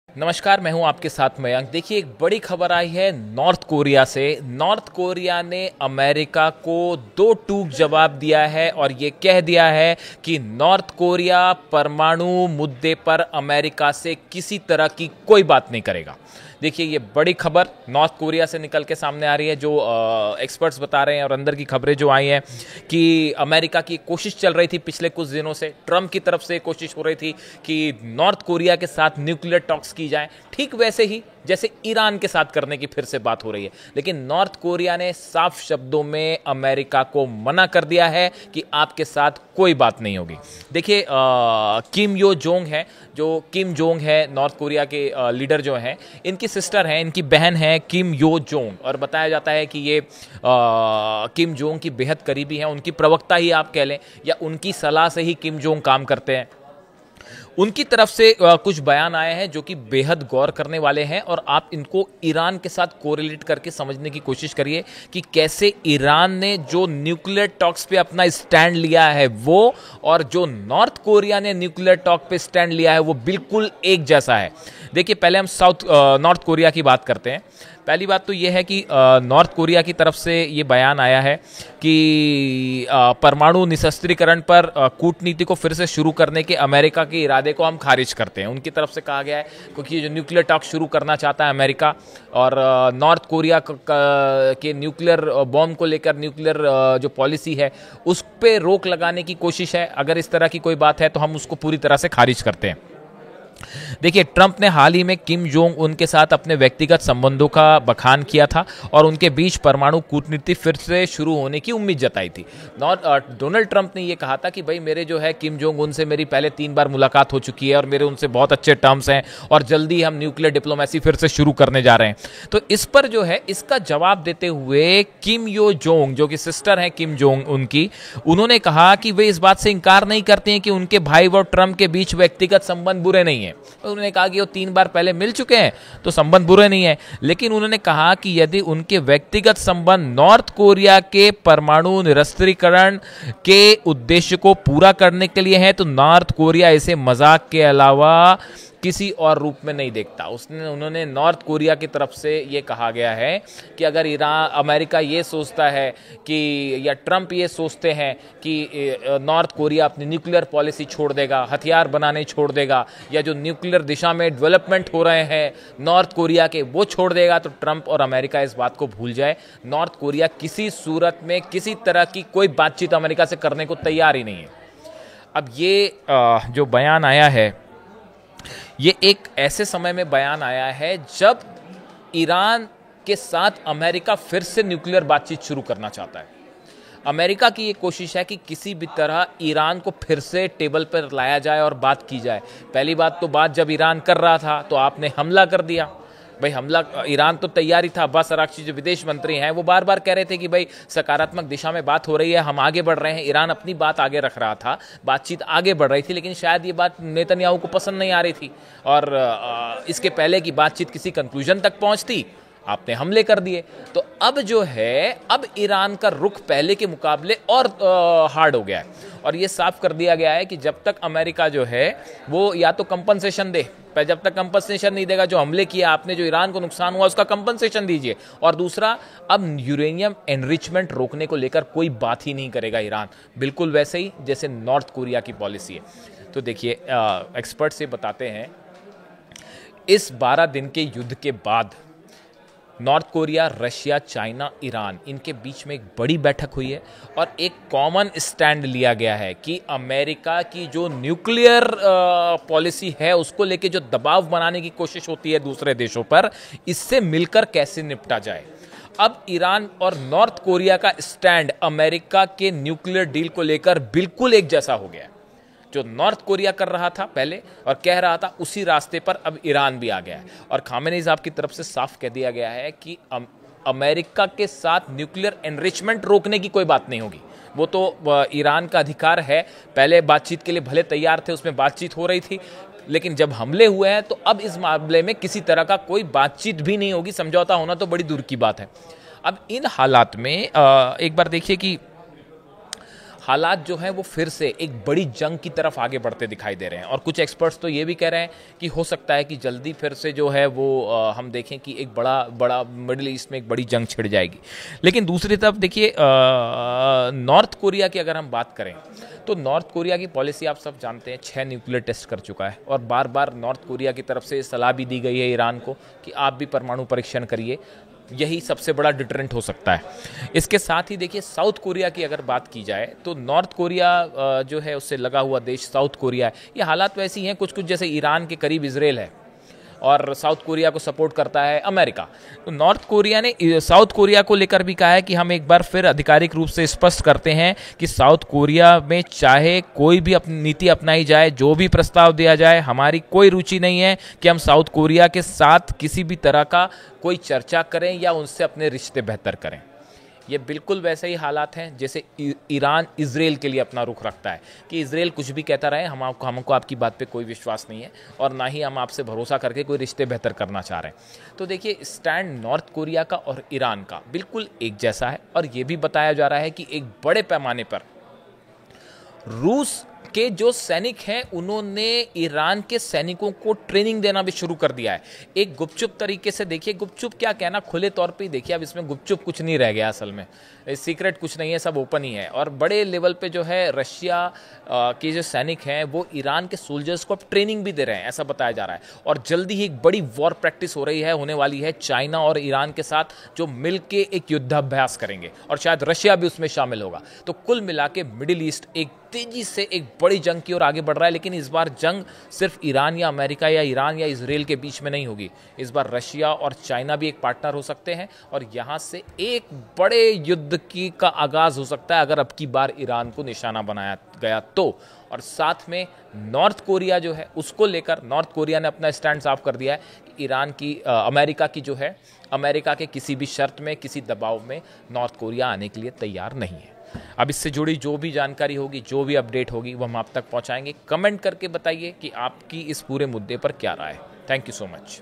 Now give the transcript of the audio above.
नमस्कार, मैं हूं आपके साथ मयंक। देखिए, एक बड़ी खबर आई है नॉर्थ कोरिया से। नॉर्थ कोरिया ने अमेरिका को दो टूक जवाब दिया है और ये कह दिया है कि नॉर्थ कोरिया परमाणु मुद्दे पर अमेरिका से किसी तरह की कोई बात नहीं करेगा। देखिए, ये बड़ी खबर नॉर्थ कोरिया से निकल के सामने आ रही है। जो एक्सपर्ट्स बता रहे हैं और अंदर की खबरें जो आई हैं कि अमेरिका की कोशिश चल रही थी पिछले कुछ दिनों से, ट्रंप की तरफ से कोशिश हो रही थी कि नॉर्थ कोरिया के साथ न्यूक्लियर टॉक्स की जाए, ठीक वैसे ही जैसे ईरान के साथ करने की फिर से बात हो रही है। लेकिन नॉर्थ कोरिया ने साफ शब्दों में अमेरिका को मना कर दिया है कि आपके साथ कोई बात नहीं होगी। देखिए, किम यो जोंग है, जो किम जोंग है नॉर्थ कोरिया के लीडर जो हैं, इनकी सिस्टर हैं, इनकी बहन है किम यो जोंग, और बताया जाता है कि ये किम जोंग की बेहद करीबी हैं, उनकी प्रवक्ता ही आप कह लें या उनकी सलाह से ही किम जोंग काम करते हैं। उनकी तरफ से कुछ बयान आए हैं जो कि बेहद गौर करने वाले हैं, और आप इनको ईरान के साथ कोरिलेट करके समझने की कोशिश करिए कि कैसे ईरान ने जो न्यूक्लियर टॉक्स पे अपना स्टैंड लिया है वो, और जो नॉर्थ कोरिया ने न्यूक्लियर टॉक पे स्टैंड लिया है वो बिल्कुल एक जैसा है। देखिए, पहले हम नॉर्थ कोरिया की बात करते हैं। पहली बात तो यह है कि नॉर्थ कोरिया की तरफ से ये बयान आया है कि परमाणु निशस्त्रीकरण पर कूटनीति को फिर से शुरू करने के अमेरिका के इरादे को हम खारिज करते हैं। उनकी तरफ से कहा गया है क्योंकि जो न्यूक्लियर टॉक शुरू करना चाहता है अमेरिका, और नॉर्थ कोरिया के न्यूक्लियर बॉम्ब को लेकर न्यूक्लियर जो पॉलिसी है उस पर रोक लगाने की कोशिश है। अगर इस तरह की कोई बात है तो हम उसको पूरी तरह से खारिज करते हैं। देखिए, ट्रंप ने हाल ही में किम जोंग उन के साथ अपने व्यक्तिगत संबंधों का बखान किया था और उनके बीच परमाणु कूटनीति फिर से शुरू होने की उम्मीद जताई थी। डोनाल्ड ट्रंप ने यह कहा था कि भाई, मेरे जो है किम जोंग उनसे मेरी पहले 3 बार मुलाकात हो चुकी है और मेरे उनसे बहुत अच्छे टर्म्स हैं और जल्दी हम न्यूक्लियर डिप्लोमेसी फिर से शुरू करने जा रहे हैं। तो इस पर जो है इसका जवाब देते हुए किम यो जोंग, जो कि सिस्टर हैं किम जोंग उनकी, उन्होंने कहा कि वे इस बात से इनकार नहीं करते हैं कि उनके भाई व ट्रंप के बीच व्यक्तिगत संबंध बुरे नहीं है। उन्होंने कहा कि वो 3 बार पहले मिल चुके हैं तो संबंध बुरे नहीं है, लेकिन उन्होंने कहा कि यदि उनके व्यक्तिगत संबंध नॉर्थ कोरिया के परमाणु निरस्त्रीकरण के उद्देश्य को पूरा करने के लिए है तो नॉर्थ कोरिया इसे मजाक के अलावा किसी और रूप में नहीं देखता। उन्होंने नॉर्थ कोरिया की तरफ से ये कहा गया है कि अगर अमेरिका ये सोचता है कि, या ट्रंप ये सोचते हैं कि नॉर्थ कोरिया अपनी न्यूक्लियर पॉलिसी छोड़ देगा, हथियार बनाने छोड़ देगा, या जो न्यूक्लियर दिशा में डेवलपमेंट हो रहे हैं नॉर्थ कोरिया के वो छोड़ देगा, तो ट्रंप और अमेरिका इस बात को भूल जाए। नॉर्थ कोरिया किसी सूरत में किसी तरह की कोई बातचीत अमेरिका से करने को तैयार ही नहीं है। अब ये जो बयान आया है, ये एक ऐसे समय में बयान आया है जब ईरान के साथ अमेरिका फिर से न्यूक्लियर बातचीत शुरू करना चाहता है। अमेरिका की ये कोशिश है कि किसी भी तरह ईरान को फिर से टेबल पर लाया जाए और बात की जाए। पहली बात तो बात जब ईरान कर रहा था तो आपने हमला कर दिया। भाई, हमला ईरान तो तैयारी था। अब्बास अराक्ची जो विदेश मंत्री हैं वो बार बार कह रहे थे कि भाई सकारात्मक दिशा में बात हो रही है, हम आगे बढ़ रहे हैं। ईरान अपनी बात आगे रख रहा था, बातचीत आगे बढ़ रही थी, लेकिन शायद ये बात नेतन्याहू को पसंद नहीं आ रही थी और इसके पहले की बातचीत किसी कंक्लूजन तक पहुंचती, आपने हमले कर दिए। तो अब जो है, अब ईरान का रुख पहले के मुकाबले और हार्ड हो गया है, और ये साफ कर दिया गया है कि जब तक अमेरिका जो है वो या तो कंपनसेशन दे, पर जब तक कंपनसेशन नहीं देगा, जो हमले किया आपने, जो ईरान को नुकसान हुआ उसका कंपनसेशन दीजिए। और दूसरा, अब यूरेनियम एनरिचमेंट रोकने को लेकर कोई बात ही नहीं करेगा ईरान, बिल्कुल वैसे ही जैसे नॉर्थ कोरिया की पॉलिसी है। तो देखिए, एक्सपर्ट से बताते हैं, इस 12 दिन के युद्ध के बाद north Korea, Russia, China, Iran, इनके बीच में एक बड़ी बैठक हुई है और एक कॉमन स्टैंड लिया गया है कि अमेरिका की जो न्यूक्लियर पॉलिसी है उसको लेके जो दबाव बनाने की कोशिश होती है दूसरे देशों पर, इससे मिलकर कैसे निपटा जाए। अब ईरान और नॉर्थ कोरिया का स्टैंड अमेरिका के न्यूक्लियर डील को लेकर बिल्कुल एक जैसा हो गया है। जो नॉर्थ कोरिया कर रहा था पहले और कह रहा था, उसी रास्ते पर अब ईरान भी आ गया है। और खामेनेई साहब की तरफ से साफ कह दिया गया है कि अमेरिका के साथ न्यूक्लियर एनरिचमेंट रोकने की कोई बात नहीं होगी। वो तो ईरान का अधिकार है, पहले बातचीत के लिए भले तैयार थे, उसमें बातचीत हो रही थी, लेकिन जब हमले हुए हैं तो अब इस मामले में किसी तरह का कोई बातचीत भी नहीं होगी। समझौता होना तो बड़ी दूर की बात है। अब इन हालात में एक बार देखिए कि हालात जो हैं वो फिर से एक बड़ी जंग की तरफ आगे बढ़ते दिखाई दे रहे हैं। और कुछ एक्सपर्ट्स तो ये भी कह रहे हैं कि हो सकता है कि जल्दी फिर से जो है वो हम देखें कि एक बड़ा मिडिल ईस्ट में एक बड़ी जंग छिड़ जाएगी। लेकिन दूसरी तरफ देखिए, नॉर्थ कोरिया की अगर हम बात करें तो नॉर्थ कोरिया की पॉलिसी आप सब जानते हैं, 6 न्यूक्लियर टेस्ट कर चुका है और बार बार नॉर्थ कोरिया की तरफ से सलाह भी दी गई है ईरान को कि आप भी परमाणु परीक्षण करिए, यही सबसे बड़ा डिटरेंट हो सकता है। इसके साथ ही देखिए, साउथ कोरिया की अगर बात की जाए तो नॉर्थ कोरिया जो है उससे लगा हुआ देश साउथ कोरिया है। ये हालात वैसी हैं कुछ कुछ जैसे ईरान के करीब इजराइल है और साउथ कोरिया को सपोर्ट करता है अमेरिका। तो नॉर्थ कोरिया ने साउथ कोरिया को लेकर भी कहा है कि हम एक बार फिर आधिकारिक रूप से स्पष्ट करते हैं कि साउथ कोरिया में चाहे कोई भी अपनी नीति अपनाई जाए, जो भी प्रस्ताव दिया जाए, हमारी कोई रुचि नहीं है कि हम साउथ कोरिया के साथ किसी भी तरह का कोई चर्चा करें या उनसे अपने रिश्ते बेहतर करें। ये बिल्कुल वैसे ही हालात हैं जैसे ईरान इजराइल के लिए अपना रुख रखता है कि इजराइल कुछ भी कहता रहे, हमको आपकी बात पे कोई विश्वास नहीं है और ना ही हम आपसे भरोसा करके कोई रिश्ते बेहतर करना चाह रहे हैं। तो देखिए, स्टैंड नॉर्थ कोरिया का और ईरान का बिल्कुल एक जैसा है और ये भी बताया जा रहा है कि एक बड़े पैमाने पर रूस के जो सैनिक हैं उन्होंने ईरान के सैनिकों को ट्रेनिंग देना भी शुरू कर दिया है। एक गुपचुप तरीके से, देखिए गुपचुप क्या कहना, खुले तौर पे देखिए, अब इसमें गुपचुप कुछ नहीं रह गया, असल में सीक्रेट कुछ नहीं है, सब ओपन ही है। और बड़े लेवल पे जो है रशिया के जो सैनिक हैं वो ईरान के सोल्जर्स को अब ट्रेनिंग भी दे रहे हैं, ऐसा बताया जा रहा है। और जल्दी ही एक बड़ी वॉर प्रैक्टिस हो रही है, होने वाली है चाइना और ईरान के साथ, जो मिलके एक युद्धाभ्यास करेंगे और शायद रशिया भी उसमें शामिल होगा। तो कुल मिला के मिडिल ईस्ट एक तेजी से एक बड़ी जंग की ओर आगे बढ़ रहा है। लेकिन इस बार जंग सिर्फ ईरान या अमेरिका या ईरान या इजराइल के बीच में नहीं होगी, इस बार रशिया और चाइना भी एक पार्टनर हो सकते हैं और यहां से एक बड़े युद्ध की का आगाज हो सकता है अगर अब की बार ईरान को निशाना बनाया गया तो। और साथ में नॉर्थ कोरिया जो है उसको लेकर नॉर्थ कोरिया ने अपना स्टैंड साफ कर दिया है कि ईरान की अमेरिका की जो है, अमेरिका के किसी भी शर्त में, किसी दबाव में नॉर्थ कोरिया आने के लिए तैयार नहीं है। अब इससे जुड़ी जो भी जानकारी होगी, जो भी अपडेट होगी, वो हम आप तक पहुंचाएंगे। कमेंट करके बताइए कि आपकी इस पूरे मुद्दे पर क्या राय है। Thank you so much.